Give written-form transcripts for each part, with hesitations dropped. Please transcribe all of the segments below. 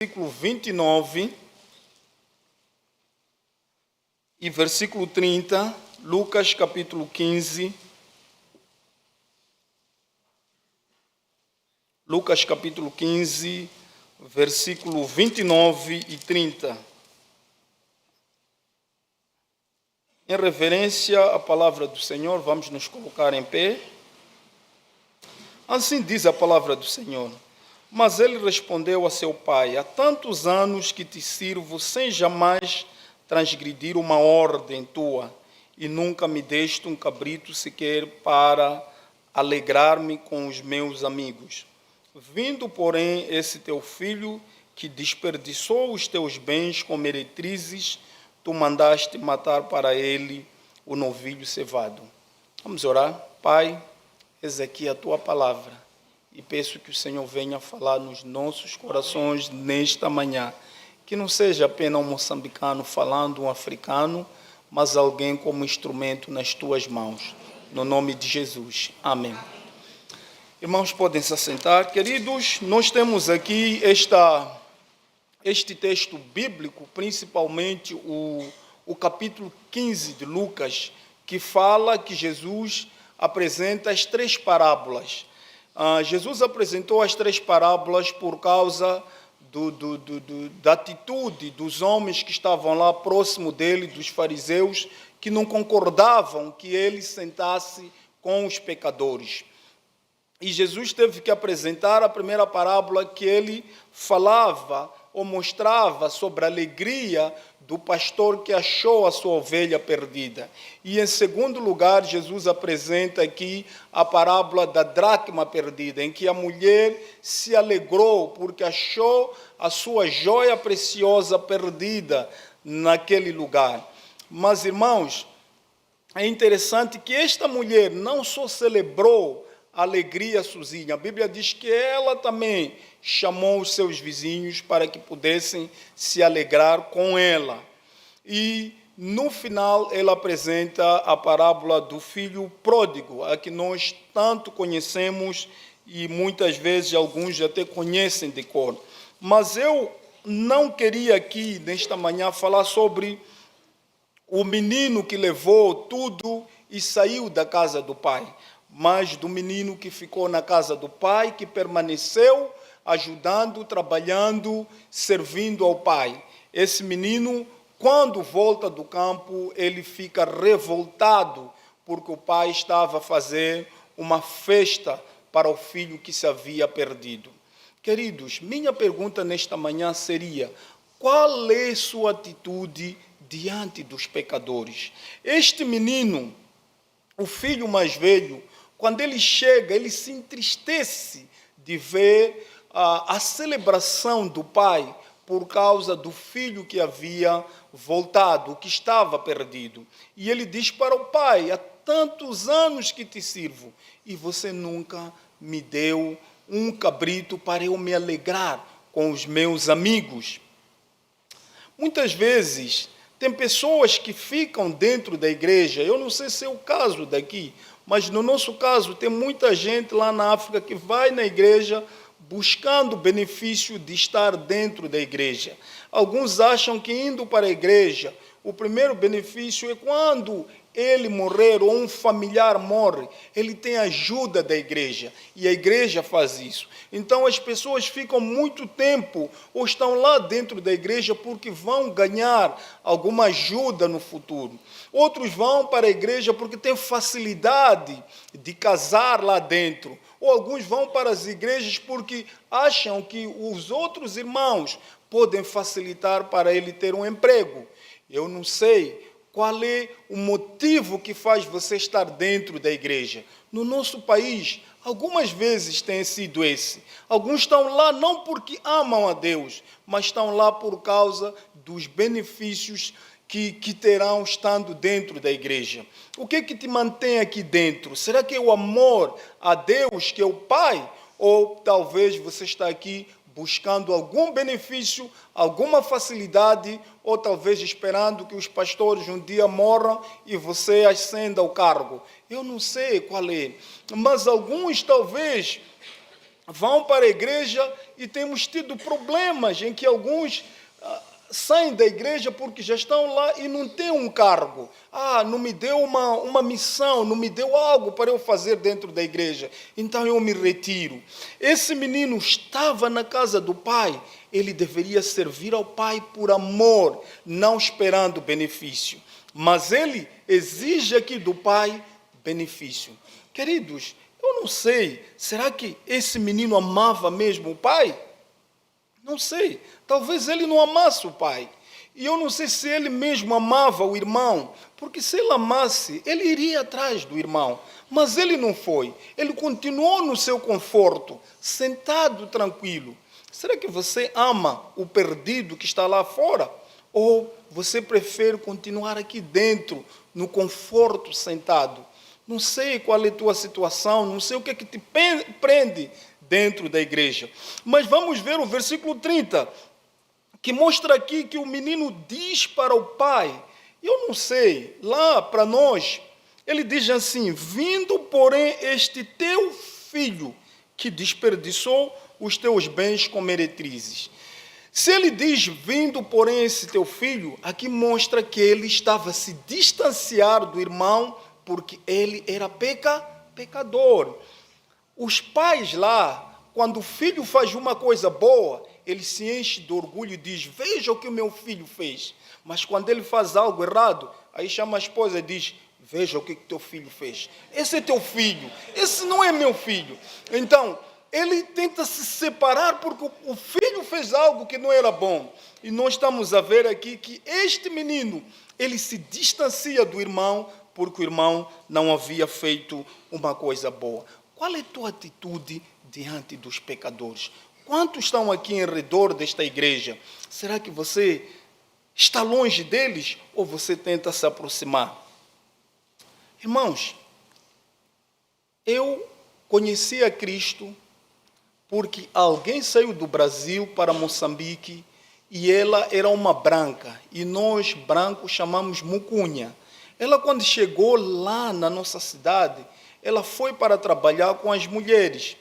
versículo 29 e versículo 30, Lucas capítulo 15. Lucas capítulo 15, versículo 29 e 30. Em reverência à palavra do Senhor, vamos nos colocar em pé. Assim diz a palavra do Senhor. Mas ele respondeu a seu pai: há tantos anos que te sirvo sem jamais transgredir uma ordem tua, e nunca me deste um cabrito sequer para alegrar-me com os meus amigos. Vindo, porém, esse teu filho, que desperdiçou os teus bens com meretrizes, tu mandaste matar para ele o novilho cevado. Vamos orar. Pai, eis aqui a tua palavra, e peço que o Senhor venha falar nos nossos corações nesta manhã. Que não seja apenas um moçambicano falando, um africano, mas alguém como instrumento nas tuas mãos. No nome de Jesus. Amém. Irmãos, podem se assentar. Queridos, nós temos aqui este texto bíblico, principalmente o capítulo 15 de Lucas, que fala que Jesus apresenta as três parábolas. Jesus apresentou as três parábolas por causa da atitude dos homens que estavam lá próximo dele, dos fariseus, que não concordavam que ele sentasse com os pecadores. E Jesus teve que apresentar a primeira parábola, que ele falava ou mostrava sobre a alegria do pastor que achou a sua ovelha perdida. E em segundo lugar, Jesus apresenta aqui a parábola da dracma perdida, em que a mulher se alegrou porque achou a sua joia preciosa perdida naquele lugar. Mas, irmãos, é interessante que esta mulher não só celebrou a alegria sozinha, a Bíblia diz que ela também chamou os seus vizinhos para que pudessem se alegrar com ela. E no final ela apresenta a parábola do filho pródigo, a que nós tanto conhecemos e muitas vezes alguns até conhecem de cor. Mas eu não queria aqui nesta manhã falar sobre o menino que levou tudo e saiu da casa do pai, mas do menino que ficou na casa do pai, que permaneceu ajudando, trabalhando, servindo ao pai. Esse menino, quando volta do campo, ele fica revoltado, porque o pai estava a fazer uma festa para o filho que se havia perdido. Queridos, minha pergunta nesta manhã seria: qual é sua atitude diante dos pecadores? Este menino, o filho mais velho, quando ele chega, ele se entristece de ver a celebração do pai por causa do filho que havia voltado, que estava perdido. E ele diz para o pai: há tantos anos que te sirvo e você nunca me deu um cabrito para eu me alegrar com os meus amigos. Muitas vezes tem pessoas que ficam dentro da igreja, eu não sei se é o caso daqui, mas no nosso caso tem muita gente lá na África que vai na igreja buscando o benefício de estar dentro da igreja. Alguns acham que indo para a igreja, o primeiro benefício é quando ele morrer ou um familiar morre, ele tem a ajuda da igreja, e a igreja faz isso. Então as pessoas ficam muito tempo ou estão lá dentro da igreja porque vão ganhar alguma ajuda no futuro. Outros vão para a igreja porque têm facilidade de casar lá dentro. Ou alguns vão para as igrejas porque acham que os outros irmãos podem facilitar para ele ter um emprego. Eu não sei qual é o motivo que faz você estar dentro da igreja. No nosso país, algumas vezes tem sido esse. Alguns estão lá não porque amam a Deus, mas estão lá por causa dos benefícios que terão estando dentro da igreja. O que te mantém aqui dentro? Será que é o amor a Deus, que é o Pai? Ou talvez você está aqui buscando algum benefício, alguma facilidade, ou talvez esperando que os pastores um dia morram e você ascenda ao cargo. Eu não sei qual é, mas alguns talvez vão para a igreja e temos tido problemas em que alguns saem da igreja porque já estão lá e não têm um cargo. Não me deu uma missão, não me deu algo para eu fazer dentro da igreja, então eu me retiro. Esse menino estava na casa do pai, ele deveria servir ao pai por amor, não esperando benefício. Mas ele exige aqui do pai benefício. Queridos, eu não sei, será que esse menino amava mesmo o pai? Não sei, talvez ele não amasse o pai. E eu não sei se ele mesmo amava o irmão, porque se ele amasse, ele iria atrás do irmão. Mas ele não foi, ele continuou no seu conforto, sentado tranquilo. Será que você ama o perdido que está lá fora? Ou você prefere continuar aqui dentro, no conforto, sentado? Não sei qual é a tua situação, não sei o que é que te prende dentro da igreja. Mas vamos ver o versículo 30, que mostra aqui que o menino diz para o pai, eu não sei, lá para nós, ele diz assim: vindo, porém, este teu filho, que desperdiçou os teus bens com meretrizes. Se ele diz, vindo, porém, esse teu filho, aqui mostra que ele estava a se distanciar do irmão, porque ele era pecador. Os pais lá, quando o filho faz uma coisa boa, ele se enche de orgulho e diz, veja o que o meu filho fez. Mas quando ele faz algo errado, aí chama a esposa e diz, veja o que teu filho fez. Esse é teu filho, esse não é meu filho. Então, ele tenta se separar porque o filho fez algo que não era bom. E nós estamos a ver aqui que este menino, ele se distancia do irmão porque o irmão não havia feito uma coisa boa. Qual é a tua atitude diante dos pecadores? Quantos estão aqui em redor desta igreja? Será que você está longe deles ou você tenta se aproximar? Irmãos, eu conheci a Cristo porque alguém saiu do Brasil para Moçambique e ela era uma branca, e nós brancos chamamos mucunha. Ela, quando chegou lá na nossa cidade, ela foi para trabalhar com as mulheres,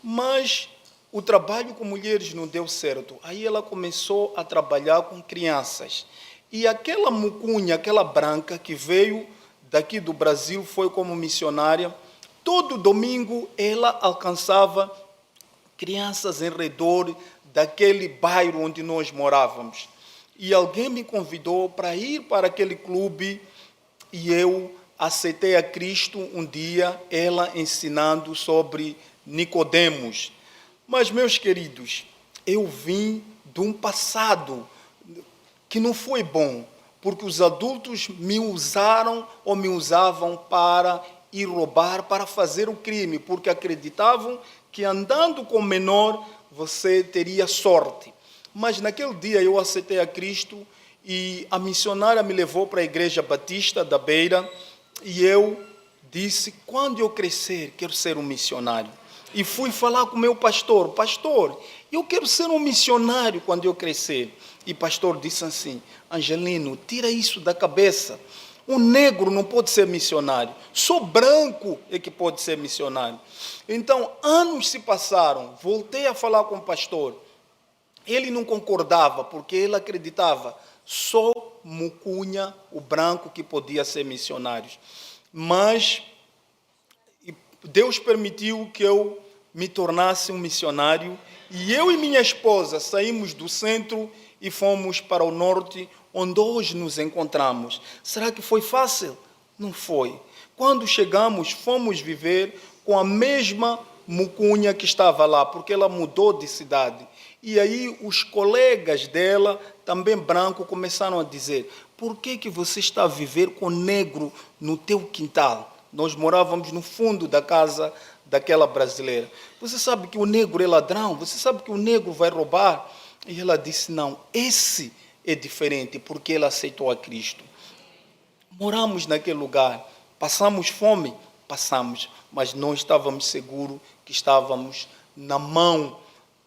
mas o trabalho com mulheres não deu certo. Aí ela começou a trabalhar com crianças. E aquela mucunha, aquela branca que veio daqui do Brasil, foi como missionária, todo domingo ela alcançava crianças em redor daquele bairro onde nós morávamos. E alguém me convidou para ir para aquele clube e eu aceitei a Cristo um dia, ela ensinando sobre Nicodemos. Mas, meus queridos, eu vim de um passado que não foi bom, porque os adultos me usaram ou me usavam para ir roubar, para fazer o crime, porque acreditavam que andando com menor você teria sorte. Mas naquele dia eu aceitei a Cristo e a missionária me levou para a Igreja Batista da Beira e eu disse, quando eu crescer, quero ser um missionário. E fui falar com o meu pastor, pastor, eu quero ser um missionário quando eu crescer. E o pastor disse assim, Angelino, tira isso da cabeça. Um negro não pode ser missionário, só branco é que pode ser missionário. Então, anos se passaram, voltei a falar com o pastor. Ele não concordava, porque ele acreditava, só mucunha, o branco, que podia ser missionário. Mas Deus permitiu que eu me tornasse um missionário, e eu e minha esposa saímos do centro e fomos para o norte, onde hoje nos encontramos. Será que foi fácil? Não foi. Quando chegamos, fomos viver com a mesma mucunha que estava lá, porque ela mudou de cidade. E aí os colegas dela, também branco, começaram a dizer, por que você está a viver com negro no teu quintal? Nós morávamos no fundo da casa daquela brasileira. Você sabe que o negro é ladrão? Você sabe que o negro vai roubar? E ela disse, não, esse é diferente, porque ela aceitou a Cristo. Moramos naquele lugar, passamos fome? Passamos, mas nós estávamos seguros que estávamos na mão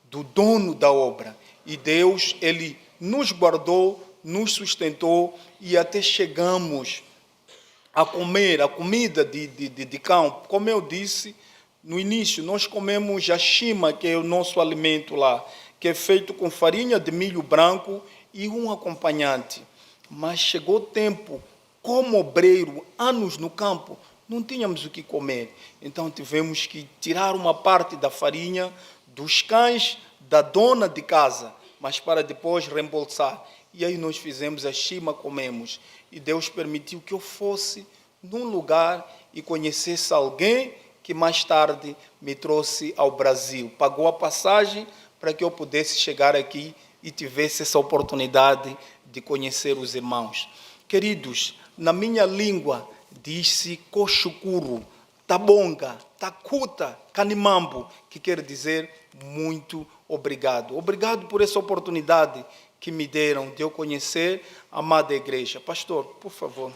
do dono da obra. E Deus, Ele nos guardou, nos sustentou e até chegamos a comer a comida de cão. Como eu disse, No início, nós comemos a chima, que é o nosso alimento lá, que é feito com farinha de milho branco e um acompanhante. Mas chegou o tempo, como obreiro, anos no campo, não tínhamos o que comer. Então tivemos que tirar uma parte da farinha dos cães da dona de casa, mas para depois reembolsar. E aí nós fizemos a chima, comemos. E Deus permitiu que eu fosse num lugar e conhecesse alguém que mais tarde me trouxe ao Brasil. Pagou a passagem para que eu pudesse chegar aqui e tivesse essa oportunidade de conhecer os irmãos. Queridos, na minha língua diz-se coxucuru, tabonga, tacuta, canimambo, que quer dizer muito obrigado. Obrigado por essa oportunidade que me deram de eu conhecer a amada igreja. Pastor, por favor.